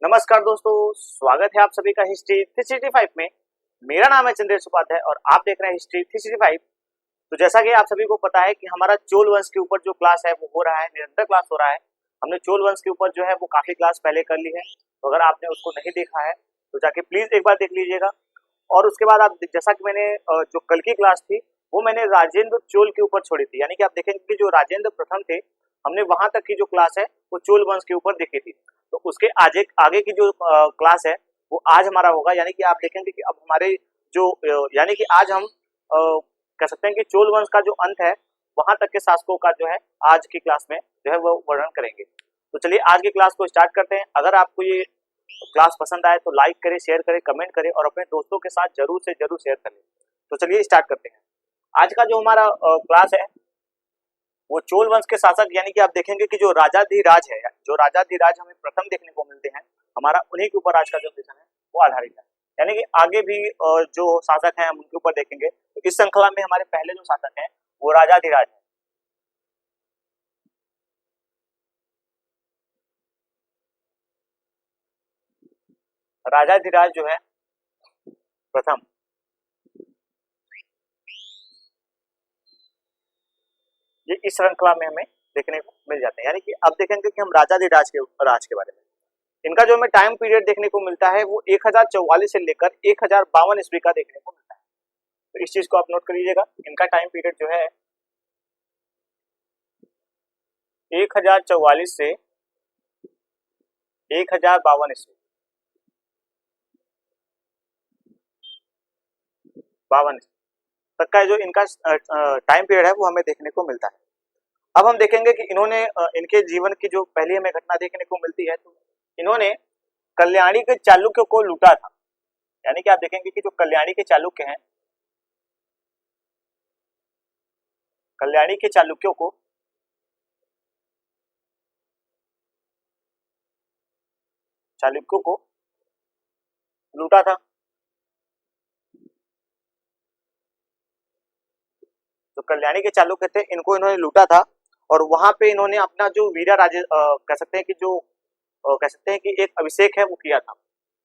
नमस्कार दोस्तों, स्वागत है आप सभी का हिस्ट्री 365 में। मेरा नाम है चंद्रेश उपाध्याय और आप देख रहे हैं हिस्ट्री 365। तो जैसा कि आप सभी को पता है कि हमारा चोल वंश के ऊपर जो क्लास है वो हो रहा है, निरंतर क्लास हो रहा है। हमने चोल वंश के ऊपर जो है वो काफी क्लास पहले कर ली है, तो अगर आपने उसको नहीं देखा है तो जाके प्लीज एक बार देख लीजिएगा। और उसके बाद आप जैसा कि मैंने जो कल की क्लास थी वो मैंने राजेंद्र चोल के ऊपर छोड़ी थी, यानी कि आप देखेंगे कि जो राजेंद्र प्रथम थे हमने वहां तक की जो क्लास है वो चोल वंश के ऊपर देखी थी। तो उसके आगे की जो क्लास है वो आज हमारा होगा, यानी कि आप देखेंगे कि अब हमारे जो यानी कि आज हम कह सकते हैं कि चोल वंश का जो अंत है वहां तक के शासकों का जो है आज की क्लास में जो है वो वर्णन करेंगे। तो चलिए आज की क्लास को स्टार्ट करते हैं। अगर आपको ये क्लास पसंद आए तो लाइक करें, शेयर करें, कमेंट करें और अपने दोस्तों के साथ जरूर से जरूर शेयर करें। तो चलिए स्टार्ट करते हैं। आज का जो हमारा क्लास है वो चोल वंश के शासक, यानी कि आप देखेंगे कि जो राजाधिराज है, जो राजाधिराज हमें प्रथम देखने को मिलते हैं, हमारा उन्हीं के ऊपर आज का जो सेशन है वो आधारित है। यानी कि आगे भी जो शासक हैं हम उनके ऊपर देखेंगे। तो इस श्रृंखला में हमारे पहले जो शासक हैं वो राजाधिराज है। राजाधिराज जो है प्रथम, ये इस श्रृंखला में हमें देखने को मिल जाते हैं। यानी कि अब देखेंगे कि हम राजाधिराज के राज के बारे में, इनका जो हमें टाइम पीरियड देखने को मिलता है वो 1044 से लेकर 1052 ईस्वी का देखने को मिलता है। तो इस चीज को आप नोट कर लीजिएगा। इनका टाइम पीरियड जो है 1044 से 1052 ईस्वी, 52 तक का जो इनका टाइम पीरियड है वो हमें देखने को मिलता है। अब हम देखेंगे कि इन्होंने इनके जीवन की जो पहली हमें घटना देखने को मिलती है, तो इन्होंने कल्याणी के चालुक्यों को लूटा था। यानी कि आप देखेंगे कि जो कल्याणी के चालुक्य हैं, कल्याणी के चालुक्यों को लूटा था। जो कल्याणी के चालुक्य थे इनको इन्होंने लूटा था और वहां पे इन्होंने अपना जो वीरा राजे कह सकते हैं कि जो कह सकते हैं कि एक अभिषेक है वो किया था।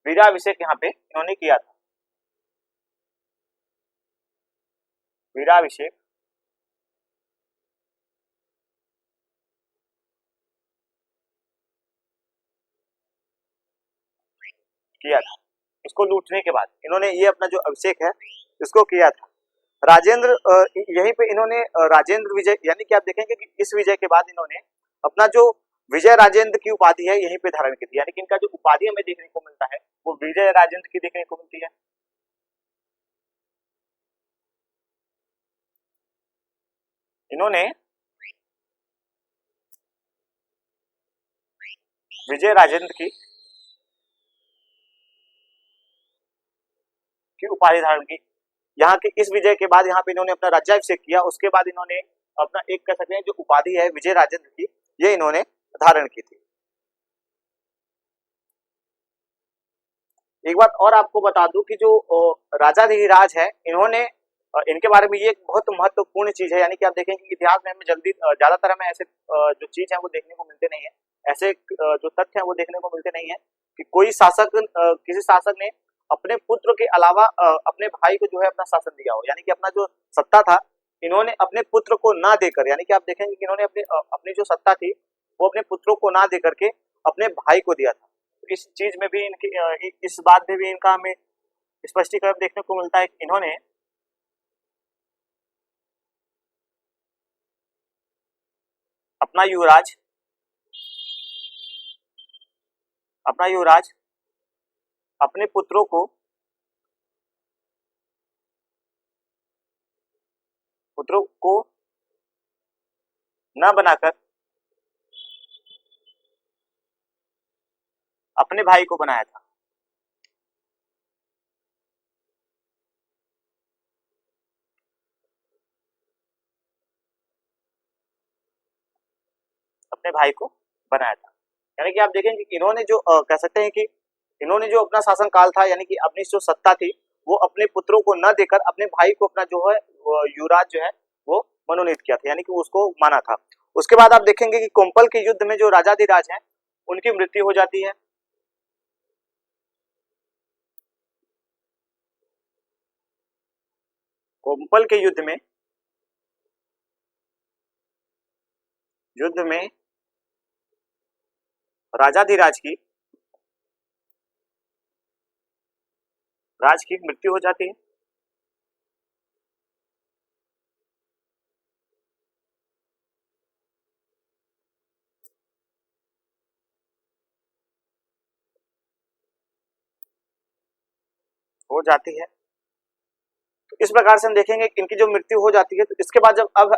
वीरा अभिषेक यहाँ पे इन्होंने किया था, वीराभिषेक किया था। इसको लूटने के बाद इन्होंने ये अपना जो अभिषेक है इसको किया था। राजेंद्र यहीं पे इन्होंने राजेंद्र विजय, यानी कि आप देखेंगे कि इस विजय के बाद इन्होंने अपना जो विजय राजेंद्र की उपाधि है यहीं पे धारण की थी। यानी कि इनका जो उपाधि हमें देखने को मिलता है वो विजय राजेंद्र की देखने को मिलती है। इन्होंने विजय राजेंद्र की उपाधि धारण की। यहाँ के इस विजय के बाद यहाँ पे इन्होंने अपना राज्याभिषेक किया। उसके बाद इन्होंने अपना एक कह सकते हैं जो उपाधि है विजय राजेंद्र की, ये इन्होंने धारण की थी। एक बात और आपको बता दूं कि जो राजाधिराज है इन्होंने इनके बारे में ये एक बहुत महत्वपूर्ण चीज है। यानी कि आप देखेंगे कि इतिहास में हमें जल्दी ज्यादातर हमें ऐसे जो चीज है वो देखने को मिलते नहीं है, ऐसे जो तथ्य है वो देखने को मिलते नहीं है कि कोई शासक किसी शासक ने अपने पुत्र के अलावा अपने भाई को जो है अपना शासन दिया हो। यानी कि अपना जो सत्ता था इन्होंने अपने पुत्र को ना देकर, यानी कि आप देखेंगे कि इन्होंने अपनी जो सत्ता थी वो अपने पुत्रों को ना देकर के अपने भाई को दिया था। तो इस चीज में भी इनकी इस बात में भी इनका हमें स्पष्टीकरण देखने को मिलता है कि इन्होंने अपना युवराज अपने पुत्रों को न बनाकर अपने भाई को बनाया था। अपने भाई को बनाया था। यानी कि आप देखेंगे कि इन्होंने जो कह सकते हैं कि इन्होंने जो अपना शासन काल था, यानी कि अपनी जो सत्ता थी वो अपने पुत्रों को न देकर अपने भाई को अपना जो है युवराज जो है वो मनोनीत किया था, यानी कि उसको माना था। उसके बाद आप देखेंगे कि कोम्पल के युद्ध में जो राजाधिराज हैं उनकी मृत्यु हो जाती है। कोम्पल के युद्ध में राजाधिराज की मृत्यु हो जाती है। तो इस प्रकार से हम देखेंगे कि इनकी जो मृत्यु हो जाती है, तो इसके बाद जब अब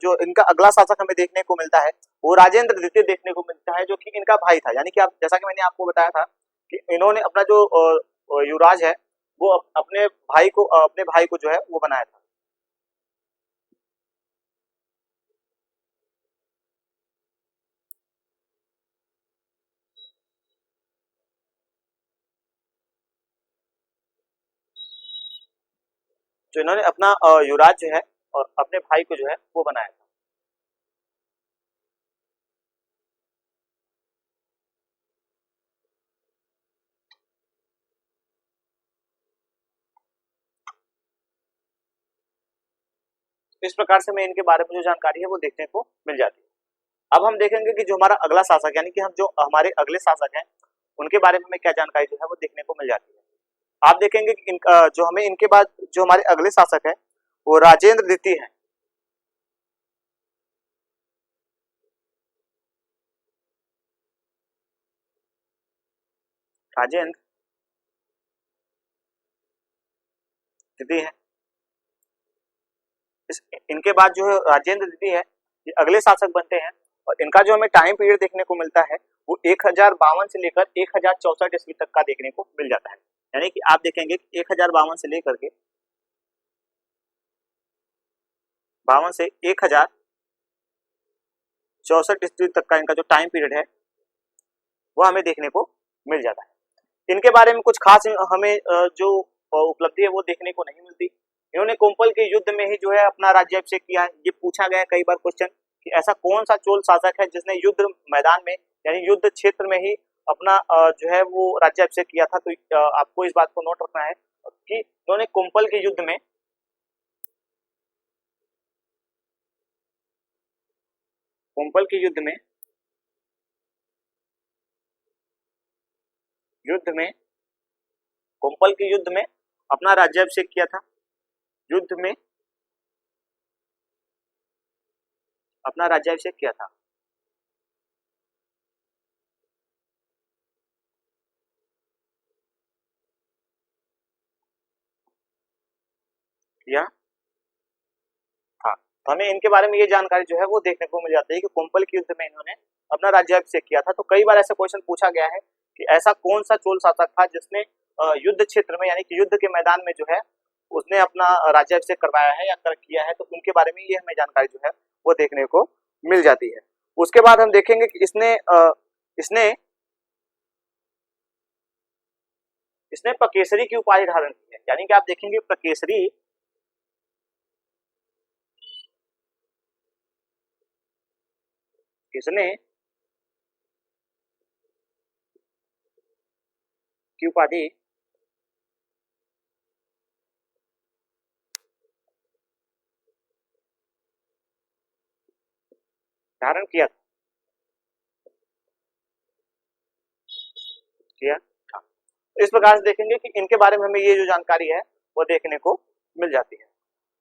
जो इनका अगला शासक हमें देखने को मिलता है वो राजेंद्र द्वितीय देखने को मिलता है, जो कि इनका भाई था। यानी कि आप जैसा कि मैंने आपको बताया था कि इन्होंने अपना जो युवराज है वो अपने भाई को जो है वो बनाया था। जो इन्होंने अपना युवराज जो है और अपने भाई को जो है वो बनाया था। इस प्रकार से हमें इनके बारे में जो जानकारी है वो देखने को मिल जाती है। अब हम देखेंगे कि जो हमारा अगला शासक यानी कि हम जो हमारे अगले शासक हैं उनके बारे में हमें क्या जानकारी जो है वो देखने को मिल जाती है। आप देखेंगे कि जो हमें इनके बाद जो हमारे अगले शासक हैं वो राजेंद्र द्वितीय हैं। राजेंद्र द्वितीय हैं। इनके बाद जो है राजेंद्र द्वितीय है, ये अगले शासक बनते हैं और इनका जो हमें टाइम पीरियड देखने को मिलता है वो 1052 से लेकर 1064 ईस्वी तक का देखने को मिल जाता है। यानी कि आप देखेंगे कि 1052 से लेकर के 1064 ईस्वी तक का इनका जो टाइम पीरियड है वो हमें देखने को मिल जाता है। इनके बारे में कुछ खास हमें जो उपलब्धि है वो देखने को नहीं मिलती। इन्होंने कोम्पल के युद्ध में ही जो है अपना राज्याभिषेक किया है। ये पूछा गया है कई बार क्वेश्चन कि ऐसा कौन सा चोल शासक है जिसने युद्ध मैदान में यानी युद्ध क्षेत्र में ही अपना जो है वो राज्याभिषेक किया था। तो आपको इस बात को नोट रखना है कि इन्होंने कोम्पल के युद्ध में कोम्पल के युद्ध में अपना राज्याभिषेक किया था। युद्ध में अपना राज्याभिषेक किया था। किया था। तो हमें इनके बारे में ये जानकारी जो है वो देखने को मिल जाती है कि कोम्पल के युद्ध में इन्होंने अपना राज्याभिषेक किया था। तो कई बार ऐसा क्वेश्चन पूछा गया है कि ऐसा कौन सा चोल शासक था जिसने युद्ध क्षेत्र में यानी कि युद्ध के मैदान में जो है उसने अपना राज्याभिषेक करवाया है या किया है। तो उनके बारे में ये हमें जानकारी जो है वो देखने को मिल जाती है। उसके बाद हम देखेंगे कि इसने प्रकेसरी की उपाधि धारण की है। यानी कि आप देखेंगे प्रकेसरी किसने की उपाधि धारण किया था। इस प्रकार से देखेंगे कि इनके बारे में हमें ये जो जानकारी है वो देखने को मिल जाती है।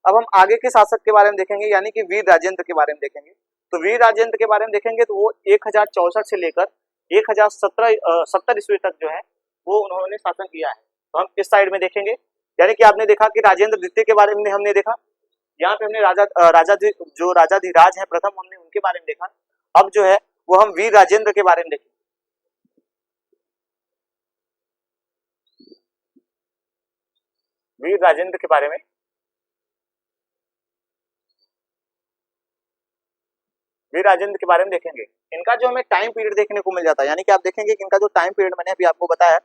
अब हम आगे के शासक के बारे में देखेंगे यानी कि वीर राजेंद्र के बारे में देखेंगे। तो वीर राजेंद्र के बारे में देखेंगे तो वो 1064 से लेकर 1070 ईस्वी तक जो है वो उन्होंने शासन किया है। तो हम इस साइड में देखेंगे यानी कि आपने देखा कि राजेंद्र द्वितीय के बारे में हमने देखा। यहाँ पे हमने राजाधिराज हैं प्रथम हमने उनके बारे में देखा। अब जो है वो हम वीर राजेंद्र के बारे में देखेंगे। वीर राजेंद्र के बारे में देखेंगे। इनका जो हमें टाइम पीरियड देखने को मिल जाता है यानी कि आप देखेंगे कि इनका जो टाइम पीरियड मैंने अभी आपको बताया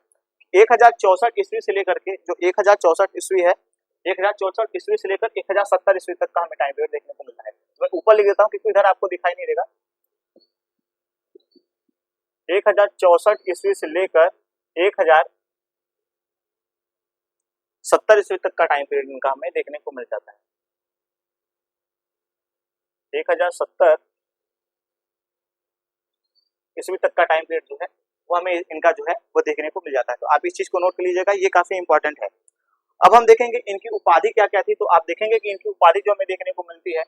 1064 ईस्वी से लेकर के जो 1064 ईस्वी है 1064 ईस्वी से लेकर 1070 ईस्वी तक का हमें टाइम पीरियड देखने को मिलता है। मैं ऊपर लिख देता हूँ क्योंकि इधर आपको दिखाई नहीं देगा। 1064 ईस्वी से लेकर 1070 ईस्वी तक का टाइम पीरियड इनका हमें देखने को मिल जाता है। 1070 ईस्वी तक का टाइम पीरियड जो है वो हमें इनका जो है वो देखने को मिल जाता है। तो आप इस चीज को नोट कर लीजिएगा, ये काफी इंपॉर्टेंट है। अब हम देखेंगे इनकी उपाधि क्या क्या थी। तो आप देखेंगे कि इनकी उपाधि जो हमें देखने को मिलती है,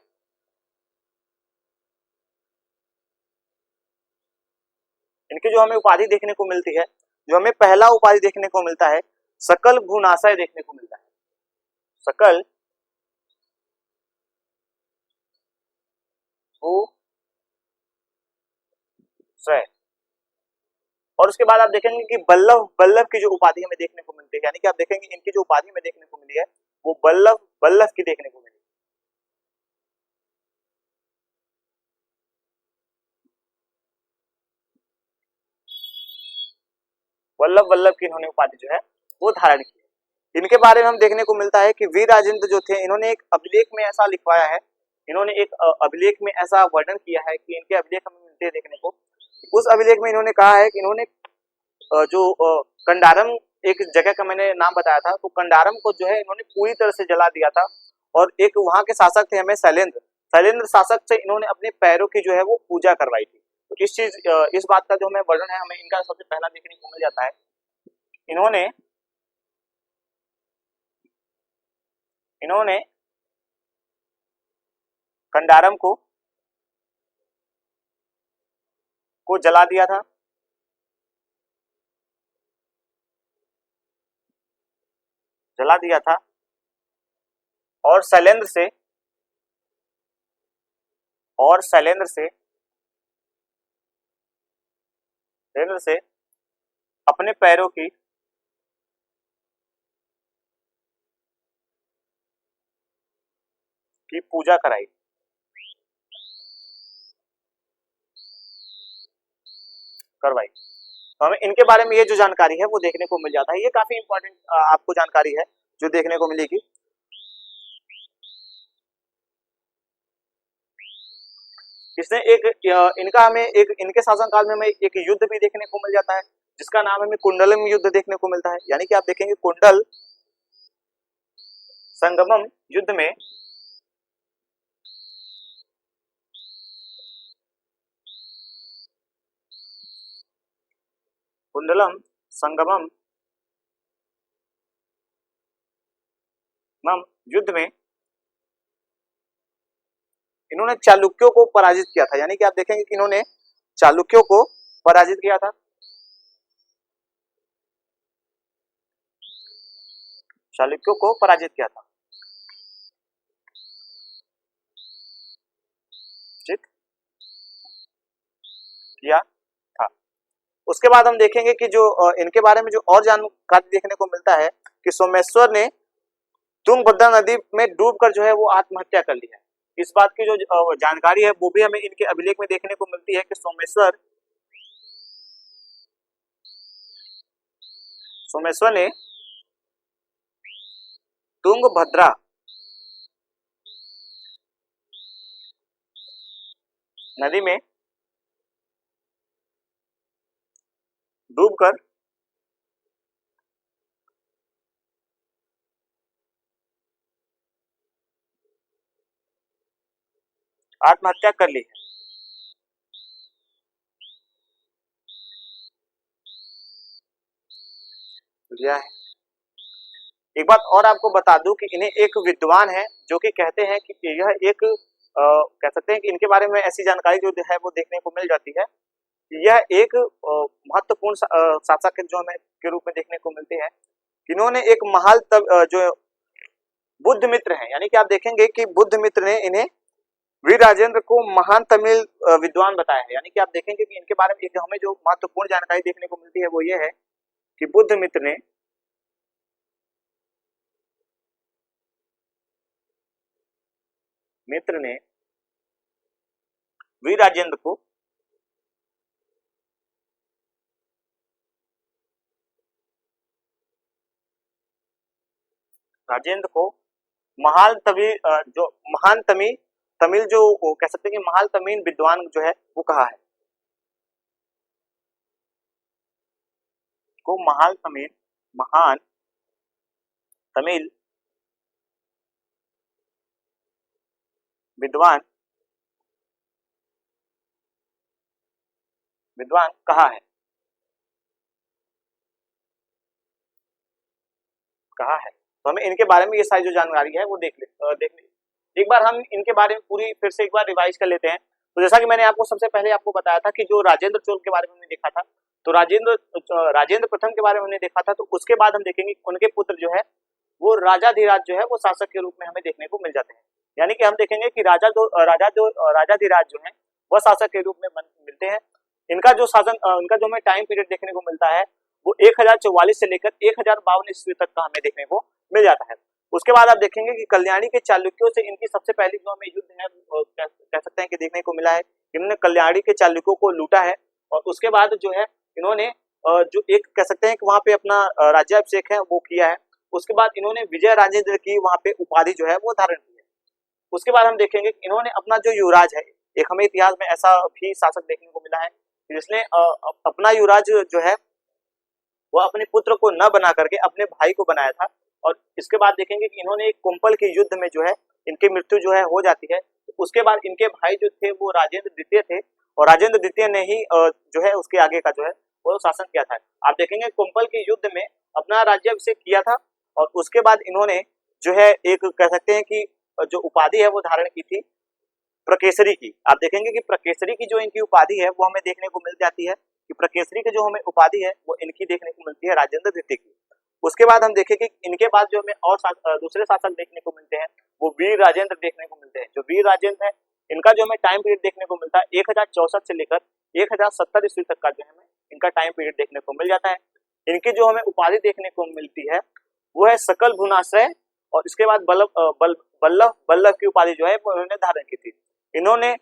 इनकी जो हमें उपाधि देखने को मिलती है, जो हमें पहला उपाधि देखने को मिलता है, सकल भूनाशय देखने को मिलता है। सकल भूशय। और उसके बाद आप देखेंगे कि बल्लभ बल्लभ की जो उपाधि हमें देखने को मिलती है, यानी कि आप देखेंगे इनकी जो उपाधि हमें देखने को मिली है वो बल्लभ बल्लभ की देखने को मिली। वल्लभ वल्लभ की इन्होंने उपाधि जो है वो धारण की है। इनके बारे में हम देखने को मिलता है कि वीर राजेंद्र जो थे, इन्होंने एक अभिलेख में ऐसा लिखवाया है, इन्होंने एक अभिलेख में ऐसा वर्णन किया है कि इनके अभिलेख हमें मिलते हैं देखने को। उस अभिलेख में इन्होंने कहा है कि इन्होंने जो कंडारम एक जगह का मैंने नाम बताया था, तो कंडारम को जो है इन्होंने पूरी तरह से जला दिया था। और एक वहां के शासक थे हमें शैलेंद्र, शैलेंद्र शासक से इन्होंने अपने पैरों की जो है वो पूजा करवाई थी। तो इस बात का जो हमें वर्णन है, हमें इनका सबसे पहला देखने को मिल जाता है। इन्होंने इन्होंने कंडारम को जला दिया था। जला दिया था और शैलेंद्र से अपने पैरों की पूजा कराई। करवाई। तो हमें इनके बारे में ये जो जानकारी है वो देखने को मिल जाता है। ये काफी इंपॉर्टेंट आपको जानकारी है जो देखने को मिलेगी। इसने एक इनका हमें एक इनके शासनकाल में हमें एक युद्ध भी देखने को मिल जाता है, जिसका नाम हमें कुंडलम युद्ध देखने को मिलता है। यानी कि आप देखेंगे कुंडल संगमम युद्ध में कुंडलम संगमम युद्ध में इन्होंने चालुक्यों को पराजित किया था। यानी कि आप देखेंगे कि इन्होंने चालुक्यों को पराजित किया था। चालुक्यों को पराजित किया था। जीत किया था। उसके बाद हम देखेंगे कि जो इनके बारे में जो और जानकारी देखने को मिलता है कि सोमेश्वर ने तुंगभद्रा नदी में डूबकर जो है वो आत्महत्या कर ली है। इस बात की जो जानकारी है वो भी हमें इनके अभिलेख में देखने को मिलती है कि सोमेश्वर ने तुंगभद्रा नदी में डूबकर आत्महत्या कर ली है। एक बात और आपको बता दूं कि इन्हें एक विद्वान है जो कि कहते हैं कि यह एक कह सकते हैं कि इनके बारे में ऐसी जानकारी जो है वो देखने को मिल जाती है। यह एक महत्वपूर्ण शासक जो हमें के रूप में देखने को मिलते हैं। इन्होंने एक जो बुद्ध मित्र है, यानी कि आप देखेंगे कि बुद्ध मित्र ने इन्हें वीर राजेंद्र को महान तमिल विद्वान बताया है। यानी कि आप देखेंगे कि इनके बारे में एक हमें जो महत्वपूर्ण जानकारी देखने को मिलती है वो ये है कि बुद्ध मित्र ने वीर राजेंद्र को महान तमिल जो कह सकते हैं कि महान तमिल विद्वान जो है वो कहा है। को महान तमिल विद्वान विद्वान कहाँ है, कहाँ है। तो हमें इनके बारे में ये सारी जो जानकारी है वो देख ले एक बार हम इनके बारे में पूरी फिर से एक बार रिवाइज कर लेते हैं। तो जैसा कि मैंने आपको सबसे पहले आपको बताया था कि जो राजेंद्र चोल के बारे में हमने देखा था, तो राजेंद्र प्रथम के बारे में हमने देखा था, तो उसके बाद हम देखेंगे उनके पुत्र जो है वो राजाधिराज जो है वो शासक के रूप में हमें देखने को मिल जाते हैं। यानी कि हम देखेंगे कि राजाधिराज जो है वह शासक के रूप में मिलते हैं। इनका जो शासन इनका जो हमें टाइम पीरियड देखने को मिलता है वो 1044 से लेकर 1052 ईस्वी तक का हमें देखने को मिल जाता है। उसके बाद आप देखेंगे कि कल्याणी के चालुक्यों से इनकी सबसे पहली जो हमें युद्ध है कह सकते हैं कि देखने को मिला है। इन्होंने कल्याणी के चालुक्यों को लूटा है और उसके बाद जो है इन्होंने जो एक कह सकते हैं कि वहां पे अपना राज्याभिषेक है वो किया है। उसके बाद इन्होंने विजय राजेंद्र की वहां पे उपाधि जो है वो धारण की है। उसके बाद हम देखेंगे कि इन्होंने अपना जो युवराज है, एक हमें इतिहास में ऐसा भी शासक देखने को मिला है जिसने अपना युवराज जो है वह अपने पुत्र को न बना करके अपने भाई को बनाया था। और इसके बाद देखेंगे कि इन्होंने एक कुंभल के युद्ध में जो है इनकी मृत्यु जो है हो जाती है। उसके बाद इनके भाई जो थे वो राजेंद्र द्वितीय थे और राजेंद्र द्वितीय ने ही जो है उसके आगे का जो है वो शासन किया था। आप देखेंगे कुंभल के युद्ध में अपना राज्याभिषेक किया था और उसके बाद इन्होंने जो है एक कह सकते हैं कि जो उपाधि है वो धारण की थी प्रकेसरी की। आप देखेंगे कि प्रकेसरी की जो इनकी उपाधि है वो हमें देखने को मिल जाती है कि प्रकेसरी की जो हमें उपाधि है वो इनकी देखने को मिलती है राजेंद्र द्वितीय की। उसके बाद हम देखेंगे कि इनके बाद जो हमें और दूसरे शासक देखने को मिलते हैं वो वीर राजेंद्र देखने को मिलते हैं। जो वीर राजेंद्र है इनका जो हमें टाइम पीरियड देखने को मिलता है 1064 से लेकर 1070 ईस्वी तक का जो है हमें इनका टाइम पीरियड देखने को मिल जाता है। इनकी जो हमें उपाधि देखने को मिलती है वो है सकल भुवनाश्रय और इसके बाद बल्लभ की उपाधि जो है वो उन्होंने धारण की थी। इन्होंने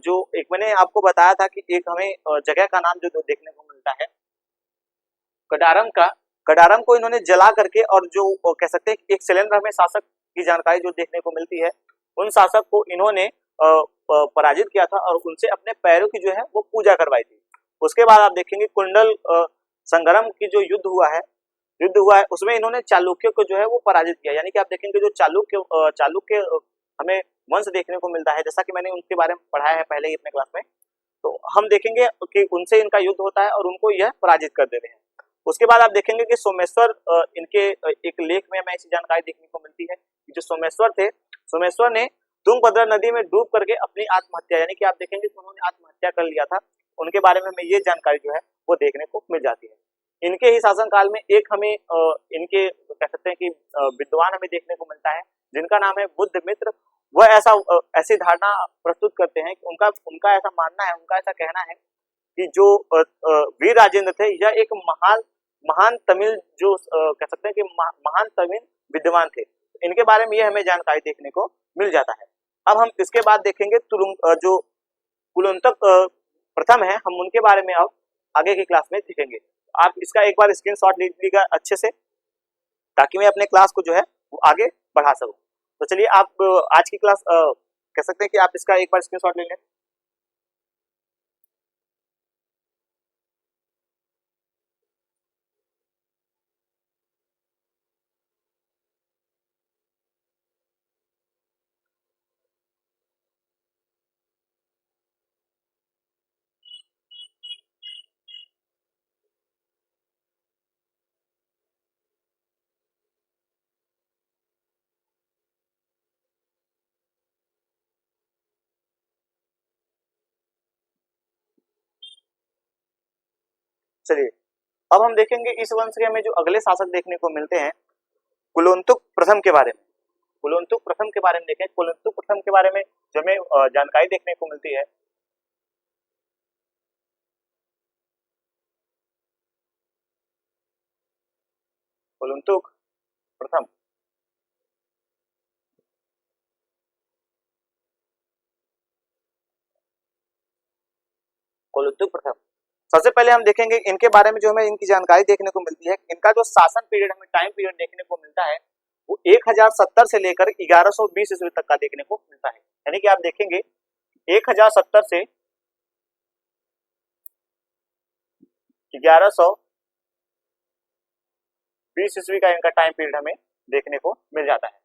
जो एक मैंने आपको बताया था कि एक हमें जगह का नाम जो देखने को मिलता है कडारम को इन्होंने जला करके और जो कह सकते हैं एक सिलेंडर हमें शासक की जानकारी जो देखने को मिलती है उन शासक को इन्होंने पराजित किया था और उनसे अपने पैरों की जो है वो पूजा करवाई थी। उसके बाद आप देखेंगे कुंडल संग्राम की जो युद्ध हुआ है उसमें इन्होंने चालुक्य को जो है वो पराजित किया। यानी कि आप देखेंगे जो चालुक्य हमें वंश देखने को मिलता है, जैसा कि मैंने उनके बारे में पढ़ाया है पहले ही अपने क्लास में, तो हम देखेंगे कि उनसे इनका युद्ध होता है और उनको यह पराजित कर देते हैं। उसके बाद आप देखेंगे कि सोमेश्वर इनके एक लेख में हमें ऐसी जानकारी देखने को मिलती है कि जो सोमेश्वर ने तुंगभद्रा नदी में डूब करके अपनी आत्महत्या, यानी कि आप देखेंगे कि उन्होंने आत्महत्या कर लिया था। उनके बारे में हमें ये जानकारी जो है वो देखने को मिल जाती है। इनके ही शासनकाल में एक हमें इनके कह सकते हैं कि विद्वान हमें देखने को मिलता है जिनका नाम है बुद्ध मित्र। वह ऐसी धारणा प्रस्तुत करते हैं कि उनका ऐसा मानना है, उनका ऐसा कहना है कि जो वीर राजेंद्र थे यह एक महान तमिल जो कह सकते हैं कि महान तमिल विद्वान थे। इनके बारे में ये हमें जानकारी देखने को मिल जाता है। अब हम इसके बाद देखेंगे जो कुलोत्तुंग प्रथम है, हम उनके बारे में अब आगे की क्लास में देखेंगे। आप इसका एक बार स्क्रीनशॉट ले लीजिएगा अच्छे से ताकि मैं अपने क्लास को जो है वो आगे बढ़ा सकूं। तो चलिए आप आज की क्लास कह सकते हैं कि आप इसका एक बार स्क्रीनशॉट ले लें। चलिए अब हम देखेंगे इस वंश के हमें जो अगले शासक देखने को मिलते हैं कुलोत्तुंग प्रथम के बारे में। कुलोत्तुंग प्रथम के बारे में देखें, कुलोत्तुंग प्रथम के बारे में जो हमें जानकारी देखने को मिलती है कुलोत्तुंग प्रथम सबसे पहले हम देखेंगे इनके बारे में जो हमें इनकी जानकारी देखने को मिलती है। इनका जो शासन पीरियड हमें टाइम पीरियड देखने को मिलता है वो 1070 से लेकर 1120 ईस्वी तक का देखने को मिलता है। यानी कि आप देखेंगे 1070 से 1120 ईस्वी का इनका टाइम पीरियड हमें देखने को मिल जाता है।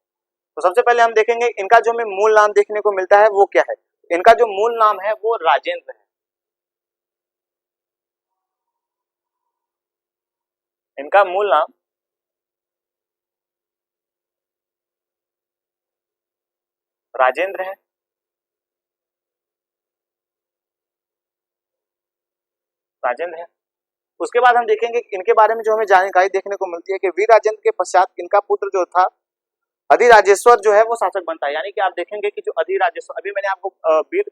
तो सबसे पहले हम देखेंगे इनका जो हमें मूल नाम देखने को मिलता है वो क्या है। इनका जो मूल नाम है वो राजेंद्र है। इनका मूल नाम राजेंद्र है। राजेंद्र है। उसके बाद हम देखेंगे कि इनके बारे में जो हमें जानकारी देखने को मिलती है कि वीर राजेंद्र के पश्चात इनका पुत्र जो था अधिराजेश्वर जो है वो शासक बनता है। यानी कि आप देखेंगे कि जो अधिराजेश्वर, अभी मैंने आपको वीर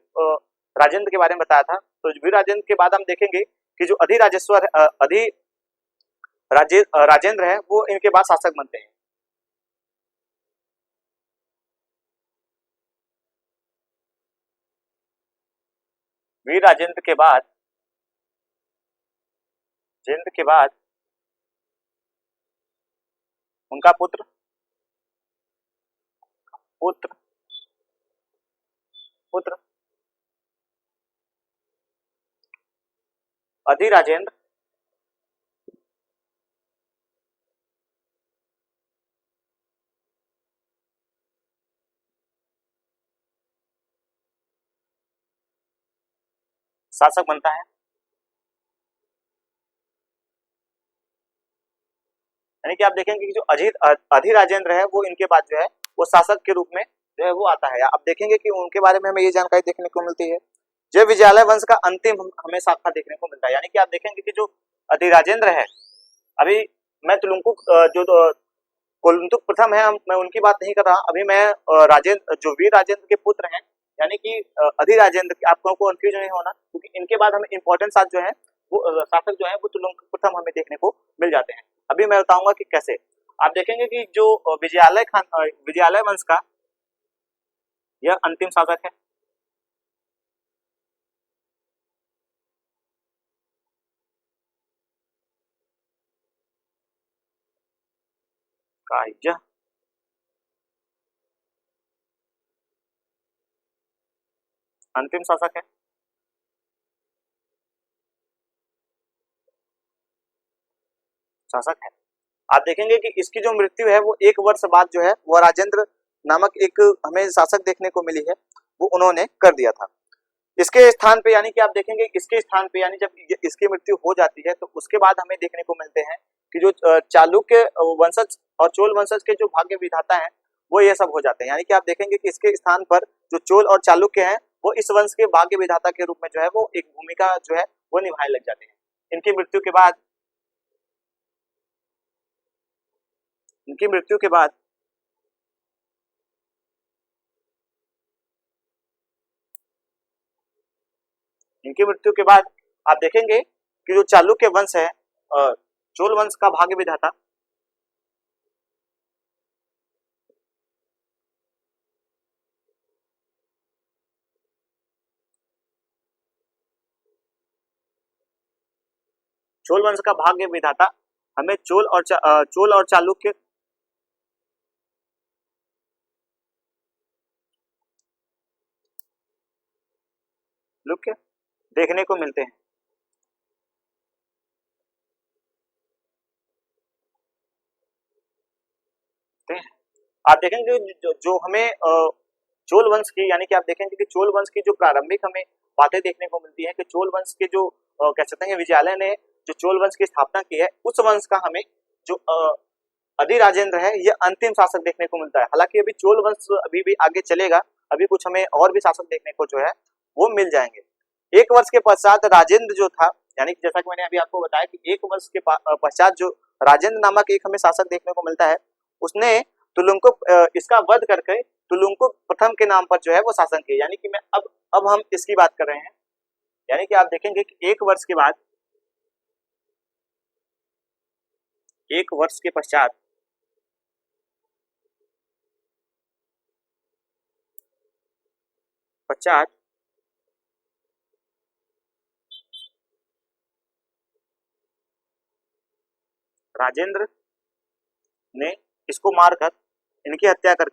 राजेंद्र के बारे में बताया था, तो वीर राजेंद्र के बाद हम देखेंगे कि जो अधिराजेश्वर राजेंद्र है वो इनके बाद शासक बनते हैं। वीर राजेंद्र के बाद उनका पुत्र पुत्र पुत्र अधिराजेंद्र शासक बनता है। यानी कि आप देखेंगे कि जो अधिराजेंद्र है वो इनके बाद जो है वो शासक के रूप में जो है वो आता है। आप देखेंगे कि उनके बारे में हमें ये जानकारी देखने को मिलती है। जय विजयालय वंश का अंतिम हमें शाखा देखने को मिलता है। यानी कि आप देखेंगे कि जो अधिराजेंद्र है, अभी मैं तुलुंकुक कुलुंतुक प्रथम है, मैं उनकी बात नहीं कर रहा। अभी मैं राजेंद्र, जो वीर राजेंद्र के पुत्र हैं, यानी कि अधिराजेंद्र की, आपको कंफ्यूज नहीं होना, क्योंकि इनके बाद हमें इंपॉर्टेंट साथ जो है वो शासक जो है वो तुलुंकुक प्रथम हमें देखने को मिल जाते हैं। अभी मैं बताऊंगा कि कैसे। आप देखेंगे कि जो विजयालय वंश का यह अंतिम शासक है। यह अंतिम शासक है। आप देखेंगे कि इसकी जो मृत्यु है वो 1 वर्ष बाद जो है वो राजेंद्र नामक एक हमें शासक देखने को मिली है, वो उन्होंने कर दिया था। इसके स्थान पे, यानी कि आप देखेंगे इसके स्थान पे, यानी जब इसकी मृत्यु हो जाती है तो उसके बाद हमें देखने को मिलते हैं कि जो चालुक्य वंशज और चोल वंशज के जो भाग्य विधाता हैं वो ये सब हो जाते हैं। यानी कि आप देखेंगे कि इसके स्थान पर जो चोल और चालुक्य हैं वो इस वंश के भाग्य विधाता के रूप में जो है वो एक भूमिका जो है वो निभाने लग जाते हैं। इनकी मृत्यु के बाद इनकी मृत्यु के बाद इनकी मृत्यु के बाद आप देखेंगे कि जो चालुक्य वंश है, चोल वंश का भाग्य विधाता चोल वंश का भाग्य विधाता हमें चोल और चालुक्य लुक्य देखने को मिलते हैं। आप देखेंगे जो हमें चोल वंश की, यानी कि आप देखेंगे कि चोल वंश की जो प्रारंभिक हमें बातें देखने को मिलती है कि चोल वंश के जो कह सकते हैं विजयालय ने जो चोल वंश की स्थापना की है, उस वंश का हमें जो अधिराजेंद्र है ये अंतिम शासक देखने को मिलता है। हालांकि अभी चोल वंश अभी भी आगे चलेगा, अभी कुछ हमें और भी शासक देखने को जो है वो मिल जाएंगे। 1 वर्ष के पश्चात राजेंद्र जो था, यानी कि जैसा कि मैंने अभी आपको बताया कि 1 वर्ष के पश्चात जो राजेंद्र नामक एक हमें शासक देखने को मिलता है, उसने तुलुंकुक इसका वध करके तुलुंकुक प्रथम के नाम पर जो है वो शासन किया। यानी कि मैं अब हम इसकी बात कर रहे हैं। यानी कि आप देखेंगे कि 1 वर्ष के बाद 1 वर्ष के पश्चात राजेंद्र ने इसको मारकर, इनकी हत्या कर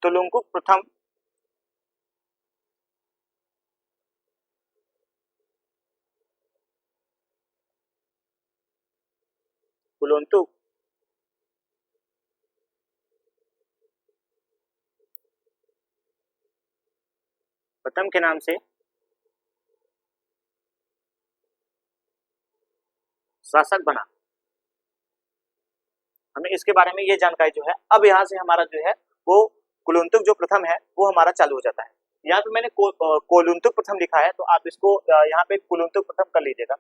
तुलुंकुक प्रथम कुलोंतुक प्रथम के नाम से शासक बना। हमें इसके बारे में ये जानकारी जो है, अब यहाँ से हमारा जो है वो कुलुंतुक जो प्रथम है वो हमारा चालू हो जाता है। यहाँ पे मैंने कोलुंतुक प्रथम लिखा है, तो आप इसको यहाँ पे कुलुंतुक प्रथम कर लीजिएगा,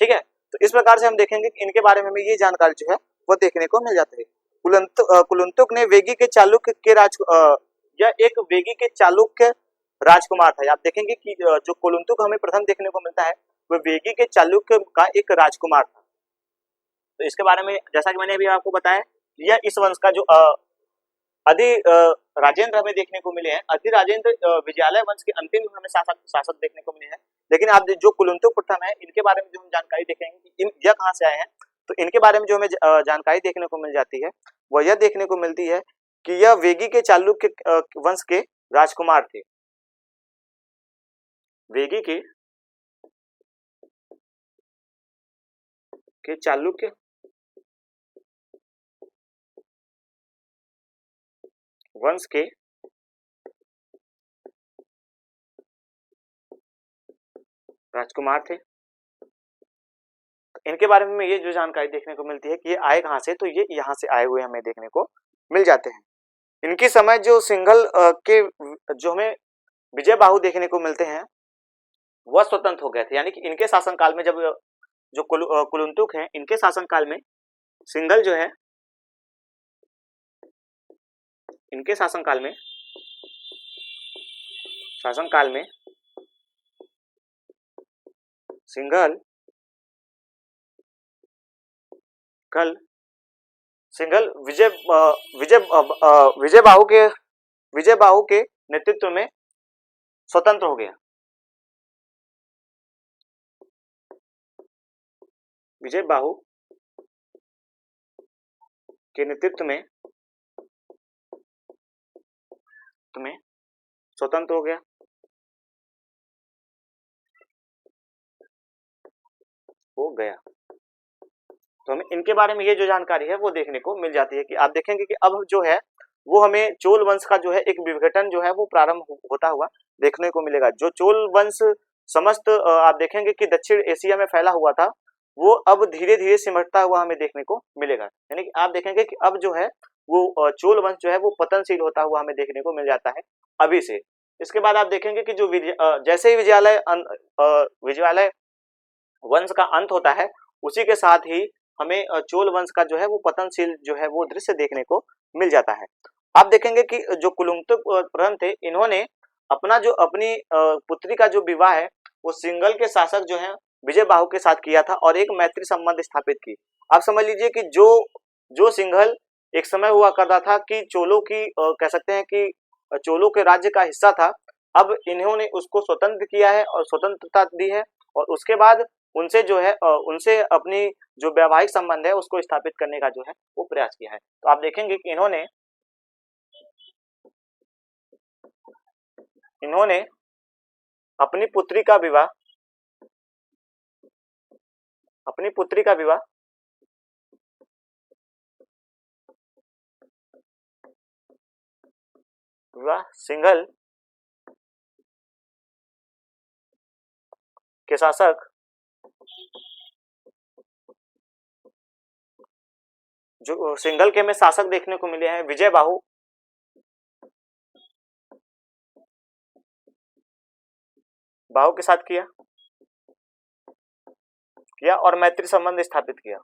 ठीक है। तो इस प्रकार से हम देखेंगे कि इनके बारे में हमें ये जानकारी जो है वो देखने को मिल जाती है। कुलुंतुक ने वेगी के चालुक्य के यह एक वेगी के चालुक्य राजकुमार था। आप देखेंगे कि जो कुलुंतुक हमें प्रथम देखने को मिलता है वो वेगी के चालुक्य का एक राजकुमार था। तो इसके बारे में जैसा कि मैंने अभी आपको बताया, यह इस वंश का जो अधि राजेंद्र हमें देखने को मिले हैं। अधि राजेंद्र विजयालय वंश के अंतिम हमें शासक देखने को मिले हैं। लेकिन आप जो कुलुंतुक प्रथम है, इनके बारे में जो हम जानकारी देखेंगे कि यह कहाँ से आए हैं, तो इनके बारे में जो हमें जानकारी देखने को मिल जाती है वह यह देखने को मिलती है कि यह वेगी के चालुक्य वंश के राजकुमार थे। वेगी के चालुक्य वंश के राजकुमार थे। इनके बारे में ये जो जानकारी देखने को मिलती है कि ये आए कहाँ से, तो ये यहाँ से आए हुए हमें देखने को मिल जाते हैं। इनके समय जो सिंघल के जो हमें विजय बाहु देखने को मिलते हैं वह स्वतंत्र हो गए थे। यानी कि इनके शासनकाल में जब जो कुलुंतुक हैं, इनके शासनकाल में सिंघल जो है, इनके शासनकाल में सिंघल विजय बाहु के नेतृत्व में स्वतंत्र हो गया। विजय बाहु के नेतृत्व में स्वतंत्र हो गया। तो हमें इनके बारे में ये जो जानकारी है वो देखने को मिल जाती है कि आप देखेंगे कि अब जो है वो हमें चोल वंश का जो है एक विघटन जो है वो प्रारंभ होता हुआ देखने को मिलेगा। जो चोल वंश समस्त आप देखेंगे कि दक्षिण एशिया में फैला हुआ था, वो अब धीरे धीरे सिमटता हुआ हमें देखने को मिलेगा। यानी कि आप देखेंगे कि अब जो है वो चोल वंश जो है वो पतनशील होता हुआ हमें देखने को मिल जाता है अभी से। इसके बाद आप देखेंगे कि जो जैसे ही विजयालय वंश का अंत होता है, उसी के साथ ही हमें चोल वंश का जो है वो पतनशील जो है वो दृश्य देखने को मिल जाता है। आप देखेंगे कि जो कुलुंतुक प्रथम थे, इन्होंने अपनी पुत्री का जो विवाह है वो सिंघल के शासक जो है विजय बाहु के साथ किया था और एक मैत्री संबंध स्थापित की। आप समझ लीजिए कि जो सिंघल एक समय हुआ करता था कि चोलों की कह सकते हैं कि चोलों के राज्य का हिस्सा था, अब इन्होंने उसको स्वतंत्र किया है और स्वतंत्रता दी है और उसके बाद उनसे जो है उनसे अपनी जो वैवाहिक संबंध है उसको स्थापित करने का जो है वो प्रयास किया है। तो आप देखेंगे कि इन्होंने अपनी पुत्री का विवाह सिंघल के शासक जो सिंघल के में शासक देखने को मिले हैं विजय बाहु के साथ किया और मैत्री संबंध स्थापित किया।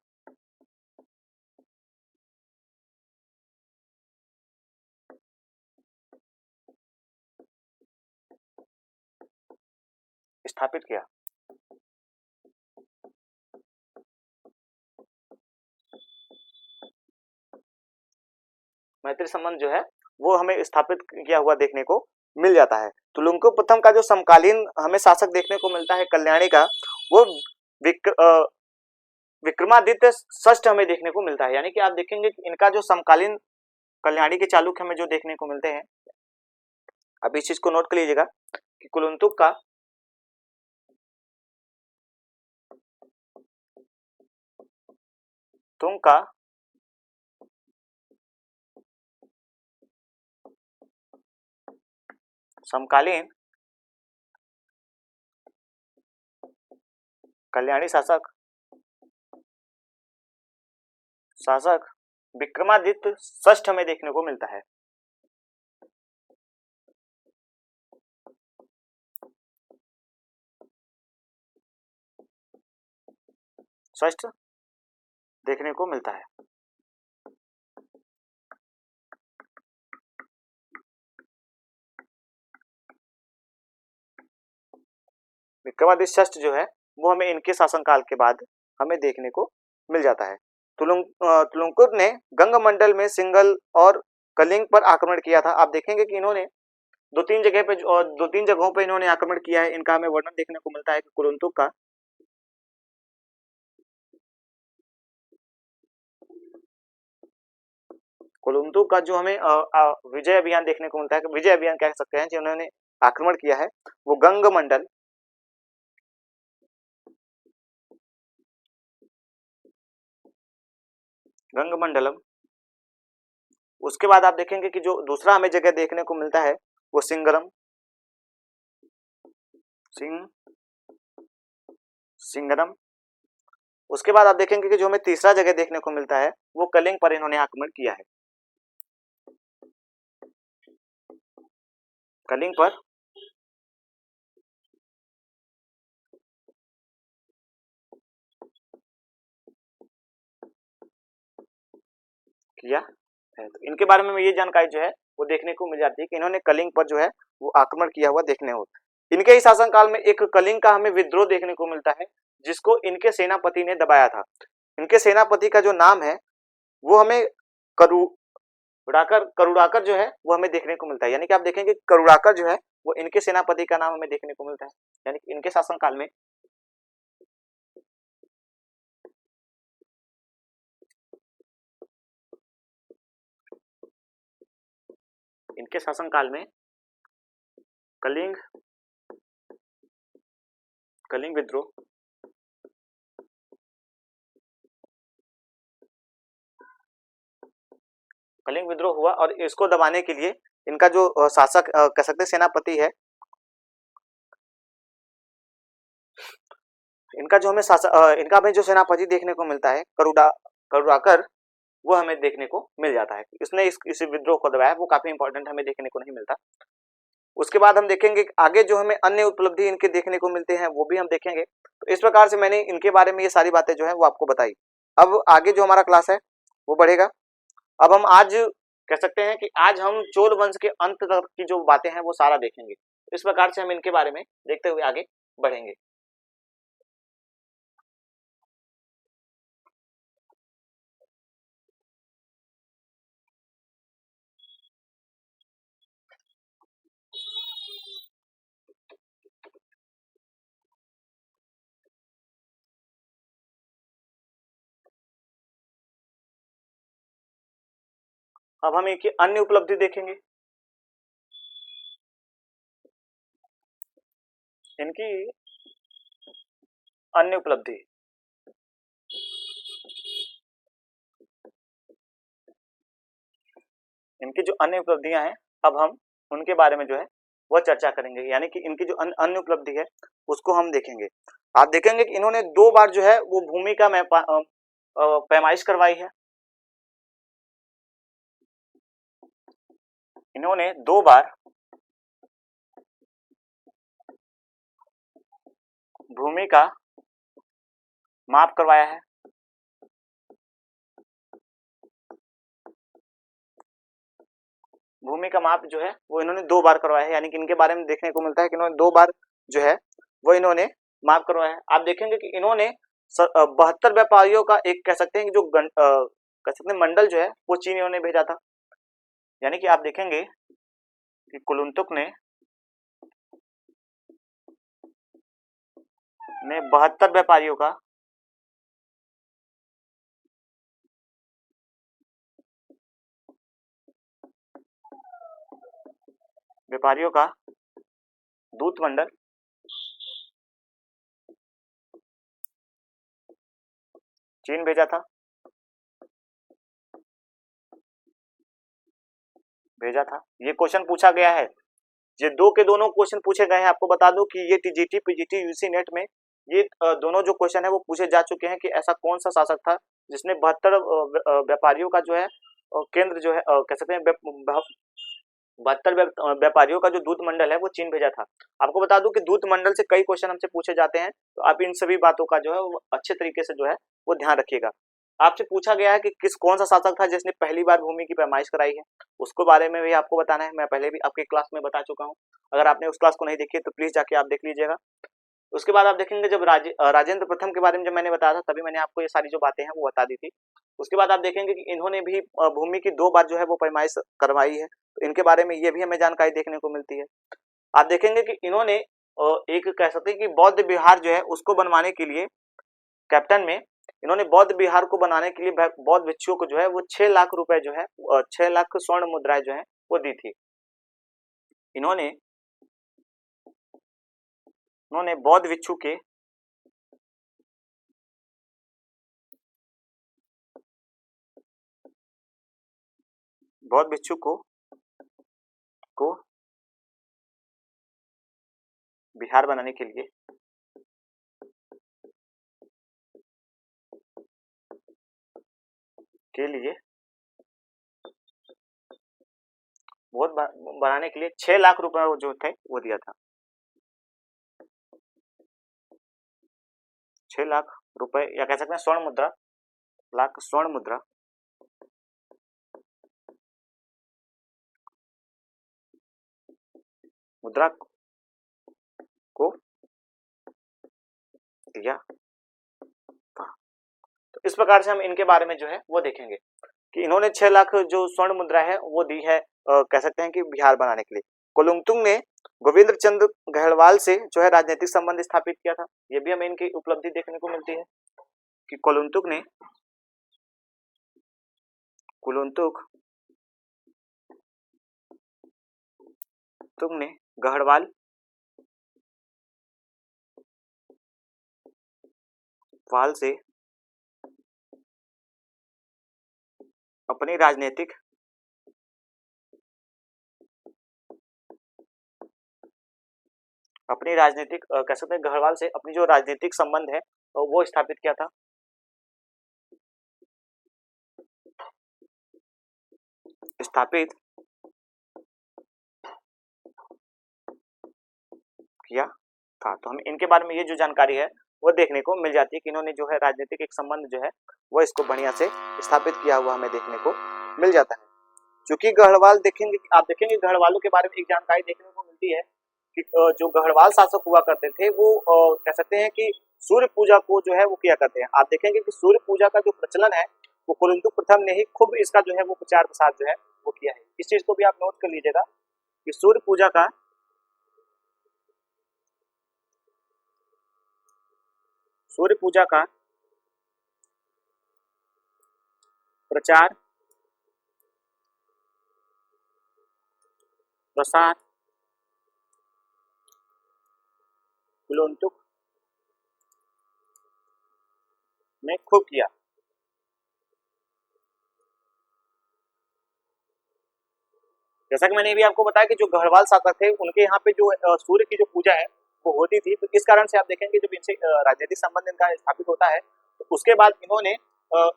मैत्री संबंध जो है वो हमें स्थापित किया हुआ देखने को मिल जाता है। तुलुंको प्रथम का जो समकालीन हमें शासक देखने को मिलता है कल्याणी का, वो विक्रमादित्य षष्ठ हमें देखने को मिलता है। यानी कि आप देखेंगे कि इनका जो समकालीन कल्याणी के चालुक्य हमें जो देखने को मिलते हैं, अब इस चीज को नोट कर लीजिएगा कि कुलुंतुक का समकालीन कल्याणी शासक विक्रमादित्य षष्ठ में देखने को मिलता है। षष्ठ देखने को मिलता है। विक्रमादित्य षष्ठ जो है वो हमें इनके शासनकाल के बाद हमें देखने को मिल जाता है। तुलुंकुर ने गंगमंडल में सिंघल और कलिंग पर आक्रमण किया था। आप देखेंगे कि इन्होंने दो तीन जगहों पे इन्होंने आक्रमण किया है। इनका हमें वर्णन देखने को मिलता है कि कुलुंतुक का जो हमें विजय अभियान देखने को मिलता है, विजय अभियान कह सकते हैं, जिन्होंने आक्रमण किया है वो गंगमंडलम। उसके बाद आप देखेंगे कि जो दूसरा हमें जगह देखने को मिलता है वो सिंगरम। उसके बाद आप देखेंगे कि जो हमें तीसरा जगह देखने को मिलता है वो कलिंग पर इन्होंने आक्रमण किया है। कलिंग पर किया है। तो इनके बारे में ये जानकारी जो है वो देखने को मिल जाती है कि इन्होंने कलिंग पर जो है वो आक्रमण किया हुआ देखने को। इनके ही शासनकाल में एक कलिंग का हमें विद्रोह देखने को मिलता है जिसको इनके सेनापति ने दबाया था। इनके सेनापति का जो नाम है वो हमें करुड़ाकर जो है वो हमें देखने को मिलता है। यानी कि आप देखेंगे करुड़ाकर जो है वो इनके सेनापति का नाम हमें देखने को मिलता है। यानी कि इनके शासनकाल में कलिंग विद्रोह हुआ और इसको दबाने के लिए इनका जो शासक कह सकते हैं सेनापति है, इनका जो हमें इनका हमें जो सेनापति देखने को मिलता है करुड़ाकर, वो हमें देखने को मिल जाता है। इसने इस विद्रोह को दबाया, वो काफी इंपॉर्टेंट हमें देखने को नहीं मिलता। उसके बाद हम देखेंगे आगे जो हमें अन्य उपलब्धि इनके देखने को मिलते हैं वो भी हम देखेंगे। तो इस प्रकार से मैंने इनके बारे में ये सारी बातें जो है वो आपको बताई। अब आगे जो हमारा क्लास है वो बढ़ेगा। अब हम आज कह सकते हैं कि आज हम चोल वंश के अंत तक की जो बातें हैं वो सारा देखेंगे। इस प्रकार से हम इनके बारे में देखते हुए आगे बढ़ेंगे। अब हम एक अन्य उपलब्धि देखेंगे। इनकी अन्य उपलब्धि, इनकी जो अन्य उपलब्धियां हैं अब हम उनके बारे में जो है वह चर्चा करेंगे। यानी कि इनकी जो अन्य उपलब्धि है उसको हम देखेंगे। आप देखेंगे कि इन्होंने 2 बार जो है वो भूमि का पैमाइश करवाई है। इन्होंने 2 बार भूमि का माप करवाया है। भूमि का माप जो है वो इन्होंने 2 बार करवाया है। यानी कि इनके बारे में देखने को मिलता है कि इन्होंने 2 बार जो है वो इन्होंने माप करवाया है। आप देखेंगे कि इन्होंने 72 व्यापारियों का एक कह सकते हैं कि जो कह सकते हैं मंडल जो है वो चीन इन्होंने भेजा था। यानी कि आप देखेंगे कि कुलुंतुक ने 72 व्यापारियों का दूत मंडल चीन भेजा था। ये क्वेश्चन पूछा गया है ये दो के दोनों क्वेश्चन पूछे गए हैं। आपको बता दूं कि ये टीजीटी पीजीटी यूजी नेट में ये दोनों जो क्वेश्चन है वो पूछे जा चुके हैं कि ऐसा कौन सा शासक था जिसने 72 व्यापारियों का जो है केंद्र जो है कह सकते हैं 72 व्यापारियों का जो दूत मंडल है वो चीन भेजा था। आपको बता दूं कि दूत मंडल से कई क्वेश्चन हमसे पूछे जाते हैं, तो आप इन सभी बातों का जो है वो अच्छे तरीके से जो है वो ध्यान रखिएगा। आपसे पूछा गया है कि कौन सा शासक था जिसने पहली बार भूमि की पैमाइश कराई है, उसको बारे में भी आपको बताना है। मैं पहले भी आपकी क्लास में बता चुका हूँ, अगर आपने उस क्लास को नहीं देखी तो प्लीज जाके आप देख लीजिएगा। उसके बाद आप देखेंगे जब राजेंद्र प्रथम के बारे में जब मैंने बताया था तभी मैंने आपको ये सारी जो बातें हैं वो बता दी थी। उसके बाद आप देखेंगे कि इन्होंने भी भूमि की 2 बार जो है वो पैमाइश करवाई है, तो इनके बारे में ये भी हमें जानकारी देखने को मिलती है। आप देखेंगे कि इन्होंने एक कह सकते हैं कि बौद्ध विहार जो है उसको बनवाने के लिए कैप्टन में इन्होंने बौद्ध विहार को बनाने के लिए बौद्ध भिक्षुओं को जो है वो 6 लाख रुपए जो है 6 लाख स्वर्ण मुद्राएं जो है वो दी थी। इन्होंने बौद्ध भिक्षु के को बिहार बनाने के लिए बनाने के लिए 6 लाख रुपए जो थे वो दिया था। 6 लाख रुपए या कह सकते हैं स्वर्ण मुद्रा, लाख स्वर्ण मुद्रा को दिया था। तो इस प्रकार से हम इनके बारे में जो है वो देखेंगे कि इन्होंने 6 लाख जो स्वर्ण मुद्रा है वो दी है कह सकते हैं कि बिहार बनाने के लिए। कुलुंगतुंग ने गोविंद चंद्र गहलवाल से जो है राजनीतिक संबंध स्थापित किया था। ये भी हमें इनकी उपलब्धि देखने को मिलती है कि कुलुंगतुंग ने गहलवाल से अपनी राजनीतिक कह सकते हैं गहलवाल से अपनी जो राजनीतिक संबंध है वो स्थापित किया था। तो हम इनके बारे में ये जो जानकारी है वो देखने को मिल जाती है कि इन्होंने जो है राजनीतिक एक संबंध जो है वो इसको बढ़िया से स्थापित किया हुआ हमें देखने को मिल जाता है। क्योंकि गढ़वाल आप देखेंगे गढ़वालों के बारे में एक जानकारी देखने को मिलती है कि जो गढ़वाल शासक हुआ करते थे वो कह सकते हैं कि सूर्य पूजा को जो है वो किया करते हैं। आप देखेंगे कि सूर्य पूजा का जो प्रचलन है वो कुलुंतुक प्रथम ने ही खूब इसका जो है वो प्रचार प्रसार जो है वो किया है। इस चीज को भी आप नोट कर लीजिएगा कि सूर्य पूजा का प्रचार प्रसार कुलुंतुक ने खूब किया। जैसा कि मैंने भी आपको बताया कि जो गढ़वाल शासक थे उनके यहाँ पे जो सूर्य की जो पूजा है वो होती थी, तो इस कारण से आप देखेंगे जब इनसे राजनीतिक संबंध इनका स्थापित होता है तो उसके बाद इन्होंने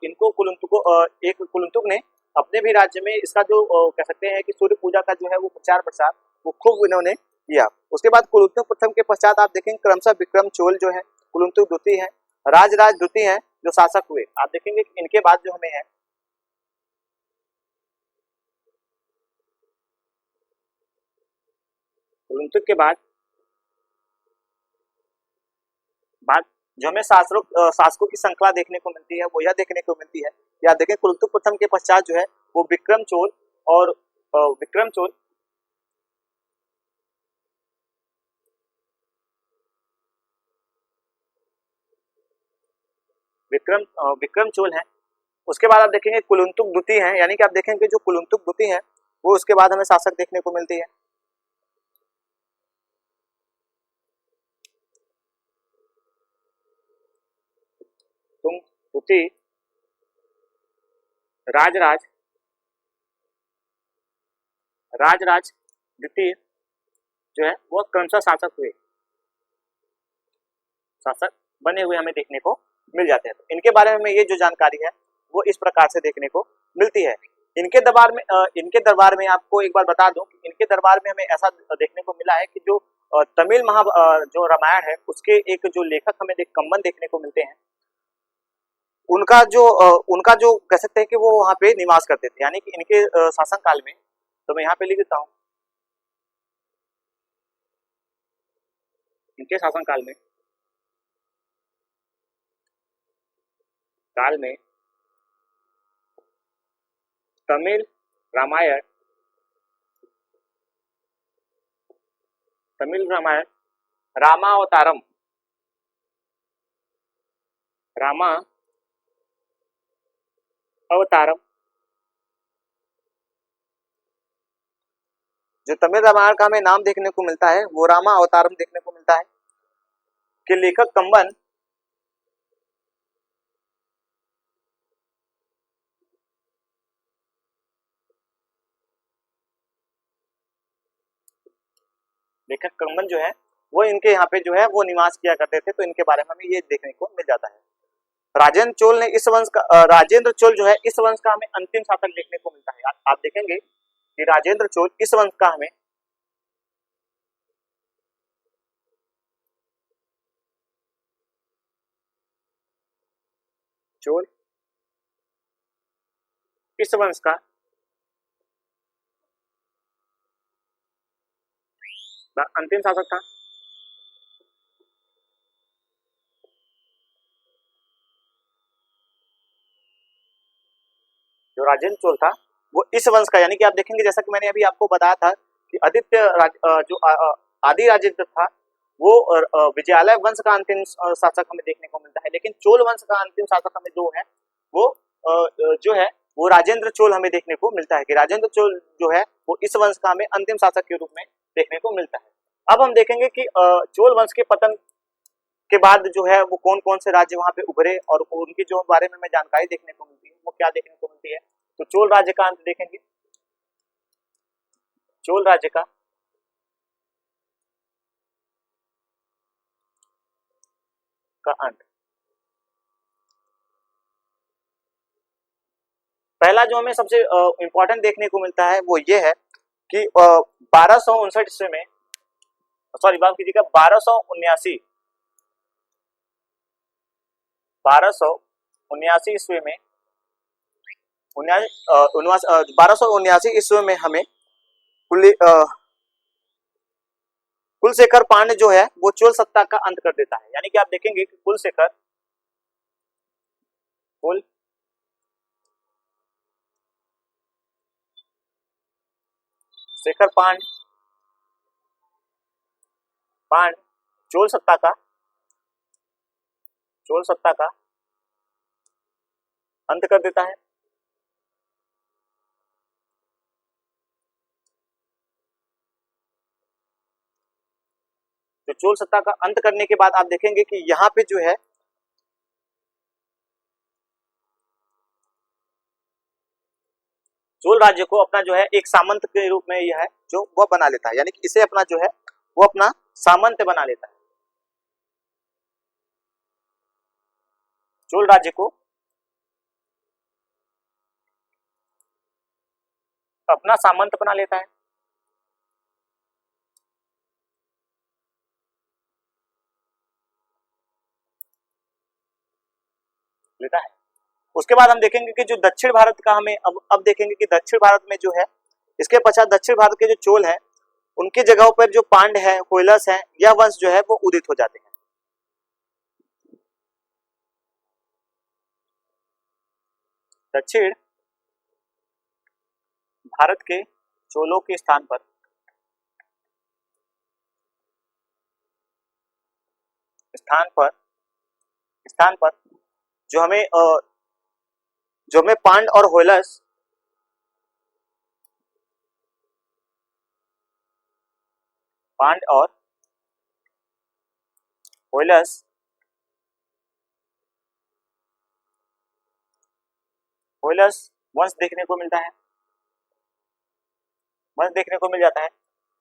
इनको कुलुंतुक ने अपने भी राज्य में इसका जो कह सकते हैं कि सूर्य पूजा का जो है वो प्रचार प्रसार वो खूब इन्होंने किया। उसके बाद कुलुंतुक प्रथम के पश्चात आप देखेंगे क्रमशः विक्रम चोल जो है, कुलुंतुक द्वितीय है, राजराज द्वितीय है जो शासक हुए। आप देखेंगे कि इनके बाद जो हमें है कुलुंतुक के बाद जो हमें शासकों की श्रृंखला देखने को मिलती है वो यह देखने को मिलती है कि आप देखें कुलुंतुक प्रथम के पश्चात जो है वो विक्रम चोल और विक्रम चोल है। उसके बाद आप देखेंगे कुलुंतुक द्वितीय है, यानी कि आप देखेंगे जो कुलुंतुक द्वितीय है वो उसके बाद हमें शासक देखने को मिलती है। तुम द्वितीय राजराज द्वितीय जो है वो क्रमशः शासक बने हुए हमें देखने को मिल जाते हैं। तो इनके बारे में ये जो जानकारी है वो इस प्रकार से देखने को मिलती है। इनके दरबार में आपको एक बार बता दूं कि इनके दरबार में हमें ऐसा देखने को मिला है कि जो तमिल जो रामायण है उसके एक जो लेखक हमें कम्बन देखने को मिलते हैं, उनका जो कह सकते हैं कि वो वहां पे निवास करते थे, यानी कि इनके शासन काल में। तो मैं यहाँ पे लिख देता हूँ, इनके शासन काल में तमिल रामायण रामावतारम जो तमिल रामायण का हमें नाम देखने को मिलता है वो रामा अवतारम देखने को मिलता है, कि लेखक कम्बन जो है वो इनके यहाँ पे जो है वो निवास किया करते थे। तो इनके बारे में हमें ये देखने को मिल जाता है। राजेंद्र चोल जो है इस वंश का हमें अंतिम शासक देखने को मिलता है। आप देखेंगे कि राजेंद्र चोल इस वंश का हमें अंतिम शासक था। जो राजेंद्र चोल था वो इस वंश का, यानी कि आप देखेंगे जैसा कि मैंने अभी आपको बताया था कि आदि राजेंद्र था वो विजयालय वंश का अंतिम शासक हमें देखने को मिलता है। लेकिन चोल वंश का अंतिम शासक हमें जो है वो राजेंद्र चोल हमें देखने को मिलता है, कि राजेंद्र चोल जो है वो इस वंश का हमें अंतिम शासक के रूप में देखने को मिलता है। अब हम देखेंगे कि चोल वंश के पतन के बाद जो है वो कौन कौन से राज्य वहां पे उभरे और उनकी जो बारे में हमें जानकारी देखने को मिलती है वो क्या देखने को मिलती है। तो चोल राज्य का अंत देखेंगे, चोल राज्य का अंत। पहला जो हमें सबसे इंपॉर्टेंट देखने को मिलता है वो ये है कि 1259 ईस्वी में, सॉरी माफ कीजिएगा, 1279 ईस्वी में 1279 ईस्वी में हमें कुलशेखर पांड्य जो है वो चोल सत्ता का अंत कर देता है। यानी कि आप देखेंगे कि कुलशेखर पांड्य चोल सत्ता का अंत कर देता है। जो चोल सत्ता का अंत करने के बाद आप देखेंगे कि यहाँ पे जो है चोल राज्य को अपना जो है एक सामंत के रूप में यह है जो वह बना लेता है, यानी कि इसे अपना जो है वो अपना सामंत बना लेता है। चोल राज्य को अपना सामंत बना लेता है। उसके बाद हम देखेंगे कि जो दक्षिण भारत का हमें अब देखेंगे कि दक्षिण भारत में जो है इसके पश्चात दक्षिण भारत के जो चोल हैं उनकी जगहों पर जो पांड्य है, होयलस है, यह वंश जो है वो उदित हो जाते हैं। दक्षिण भारत के चोलों के स्थान पर जो हमें पांड्य और होयलस वंश देखने को मिल जाता है।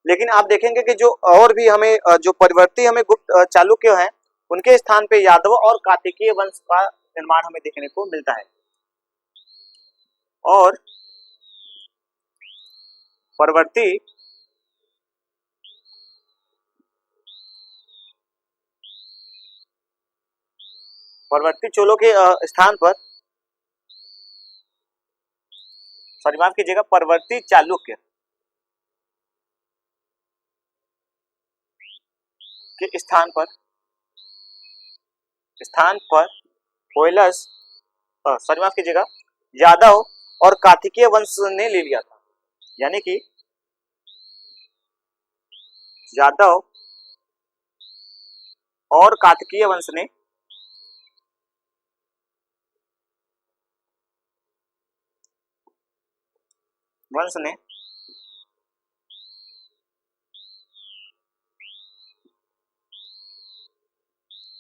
लेकिन आप देखेंगे कि जो और भी हमें जो परिवर्ती हमें गुप्त चालुक्य हैं उनके स्थान पे यादव और कार्तिकीय वंश का निर्माण हमें देखने को मिलता है। और परवर्ती चोलों के स्थान पर, सॉरी माफ कीजिएगा, परवर्ती चालुक्य के स्थान पर होयलस, सॉरी माफ कीजिएगा, यादव और कार्तिकीय वंश ने ले लिया था। यानी कि यादव और कार्तिकीय वंश ने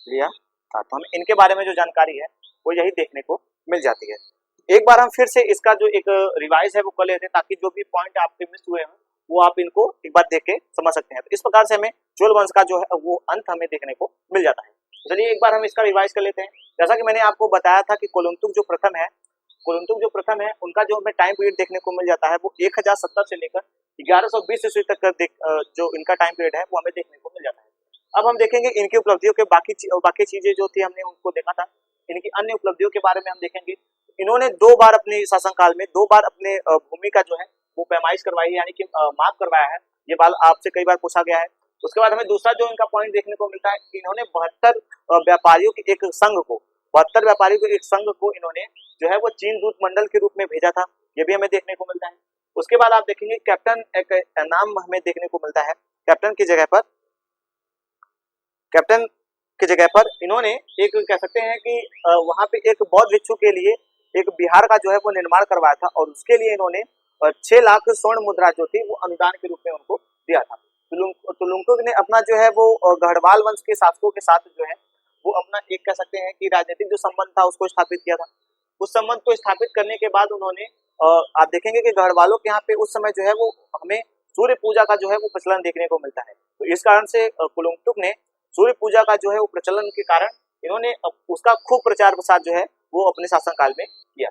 लिया था। तो हमें इनके बारे में जो जानकारी है वो यही देखने को मिल जाती है। एक बार हम फिर से इसका जो एक रिवाइज है वो कर लेते हैं, ताकि जो भी पॉइंट आपके मिस हुए हैं वो आप इनको एक बार देख के समझ सकते हैं। तो इस प्रकार से हमें चोल वंश का जो है वो अंत हमें देखने को मिल जाता है। चलिए एक बार हम इसका रिवाइज कर लेते हैं। जैसा कि मैंने आपको बताया था कि कुलुंतुक जो प्रथम है उनका जो हमें टाइम पीरियड देखने को मिल जाता है वो 1070 से लेकर 1120 ईस्वी तक का जो इनका टाइम पीरियड है वो हमें देखने को मिल जाता है। अब हम देखेंगे इनकी उपलब्धियों के बाकी चीजें जो थी हमने उनको देखा था, इनकी अन्य उपलब्धियों के बारे में हम देखेंगे। इन्होंने 2 बार अपने शासनकाल में 2 बार अपने भूमि का जो है वो पैमाइश करवाई है, यानी कि माप करवाया है। ये बात आपसे कई बार पूछा गया है। उसके बाद हमें दूसरा जो इनका पॉइंट देखने को मिलता है कि इन्होंने 72 व्यापारियों के एक संघ को इन्होंने जो है वो चीन दूत मंडल के रूप में भेजा था। ये भी हमें देखने को मिलता है। उसके बाद आप देखेंगे कैप्टन एक नाम हमें देखने को मिलता है। कैप्टन की जगह पर इन्होंने एक कह सकते हैं कि वहां पे एक बौद्ध भिक्षु के लिए एक बिहार का जो है वो निर्माण करवाया था, और उसके लिए इन्होंने 6 लाख स्वर्ण मुद्रा जो थी वो अनुदान के रूप में उनको दिया था। तुलुंकुक ने अपना जो है वो गढ़वाल वंश के शासकों के साथ जो है वो अपना एक कह सकते हैं कि राजनीतिक जो संबंध था उसको स्थापित किया था। उस संबंध को स्थापित करने के बाद उन्होंने आप देखेंगे कि गढ़वालों के यहाँ पे उस समय जो है वो हमें सूर्य पूजा का जो है वो प्रचलन देखने को मिलता है। तो इस कारण से कुलुंतुक ने सूर्य पूजा का जो है वो प्रचलन के कारण इन्होंने उसका खूब प्रचार प्रसार जो है वो अपने शासनकाल में किया।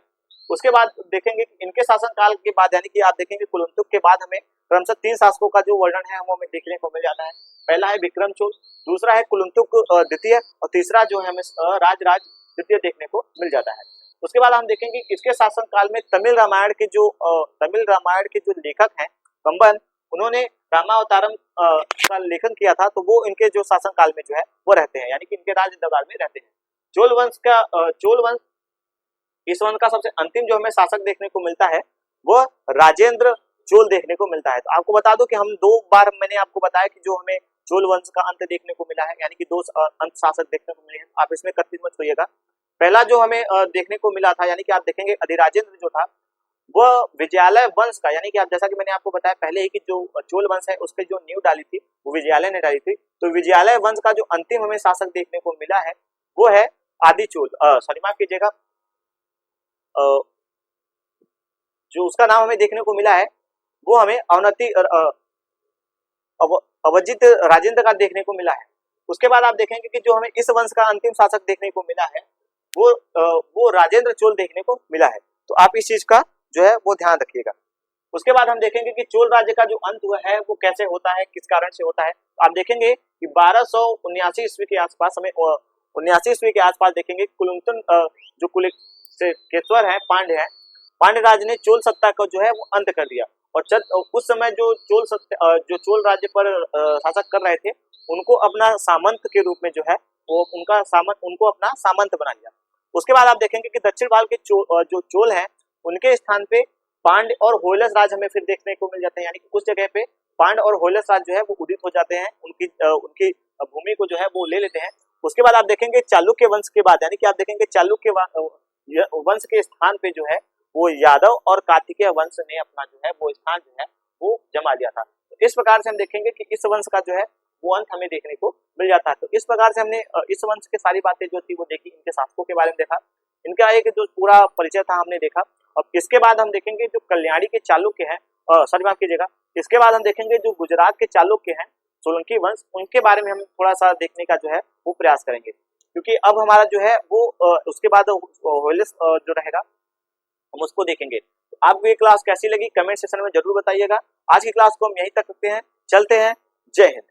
उसके बाद देखेंगे कि इनके शासनकाल के बाद, यानी कि आप देखेंगे कुलुंतुक के बाद हमें क्रमशः 3 शासकों का जो वर्णन है वो हमें देखने को मिल जाता है। पहला है विक्रम चोल, दूसरा है कुलुंतुक द्वितीय, और तीसरा जो है हमें राजराज द्वितीय देखने को मिल जाता है। उसके बाद हम देखेंगे इसके शासनकाल में तमिल रामायण के जो लेखक हैं कंबन, उन्होंने रामावतारम का लेखन किया था। तो वो इनके जो शासनकाल में जो है वो रहते हैं, यानी कि इनके राज दरबार में रहते हैं। चोल वंश इस वंश का सबसे अंतिम जो हमें शासक देखने को मिलता है वो राजेंद्र चोल देखने को मिलता है। तो आपको बता दो कि हम 2 बार मैंने आपको बताया कि जो हमें चोल वंश का अंत देखने को मिला है, यानी कि 2 अंत शासक देखने को मिले हैं। आप इसमें कथित मत होइएगा। पहला जो हमें देखने को मिला था, यानी कि आप देखेंगे अधिराजेंद्र जो था वह विजयालय वंश का, यानी कि आप जैसा कि मैंने आपको बताया पहले ही कि जो चोल वंश है उसके जो नींव डाली थी वो विजयालय ने डाली थी। तो विजयालय वंश का जो अंतिम हमें शासक देखने को मिला है वो है आदि चोल, सॉरी माफ कीजिएगा, जो उसका नाम हमें देखने को मिला है वो हमें अवजित राजेंद्र का देखने को मिला है। उसके बाद आप देखेंगे कि जो हमें इस वंश का अंतिम शासक देखने को मिला है वो राजेंद्र चोल देखने को मिला है। तो आप इस चीज का जो है वो ध्यान रखिएगा। उसके बाद हम देखेंगे कि चोल राज्य का जो अंत हुआ है वो कैसे होता है, किस कारण से होता है। तो आप देखेंगे कि 1279 ईस्वी के आसपास हमें 79 ईस्वी के आसपास देखेंगे कुलुंतन जो कुलकेश्वर है पांड्य राज ने चोल सत्ता का जो है वो अंत कर दिया। और उस समय जो चोल राज्य पर शासक कर रहे थे उनको अपना सामंत के रूप में जो है वो उनको अपना सामंत बना लिया। उसके बाद आप देखेंगे कि दक्षिण भारत के जो चोल हैं उनके स्थान पे पांड्य और होयलस राज हमें फिर देखने को मिल जाते हैं, यानी कि उस जगह पे पांड्य और होयलस राज जो है वो उदित हो जाते हैं, उनकी भूमि को जो है वो ले लेते हैं। उसके बाद आप देखेंगे चालुक्य वंश के बाद, यानी कि आप देखेंगे चालुक्य वंश के स्थान पे जो है वो यादव और कार्तिकेय वंश ने अपना जो है वो स्थान जो है वो जमा लिया था। तो इस प्रकार से हम देखेंगे कि इस वंश का जो है वो अंत हमें देखने को मिल जाता है। तो इस प्रकार से हमने इस वंश के सारी बातें जो थी वो देखी, इनके शासकों के बारे में देखा, इनका एक जो पूरा परिचय था हमने देखा। अब इसके बाद हम देखेंगे जो कल्याणी के चालुक्य हैं सॉरी माफ कीजिएगा, इसके बाद हम देखेंगे जो गुजरात के चालुक्य हैं सोलंकी वंश, उनके बारे में हम थोड़ा सा देखने का जो है वो प्रयास करेंगे, क्योंकि अब हमारा जो है वो उसके बाद होयसल जो रहेगा हम उसको देखेंगे। तो आपको ये क्लास कैसी लगी कमेंट सेक्शन में जरूर बताइएगा। आज की क्लास को हम यहीं तक रखते हैं, चलते हैं, जय हिंद।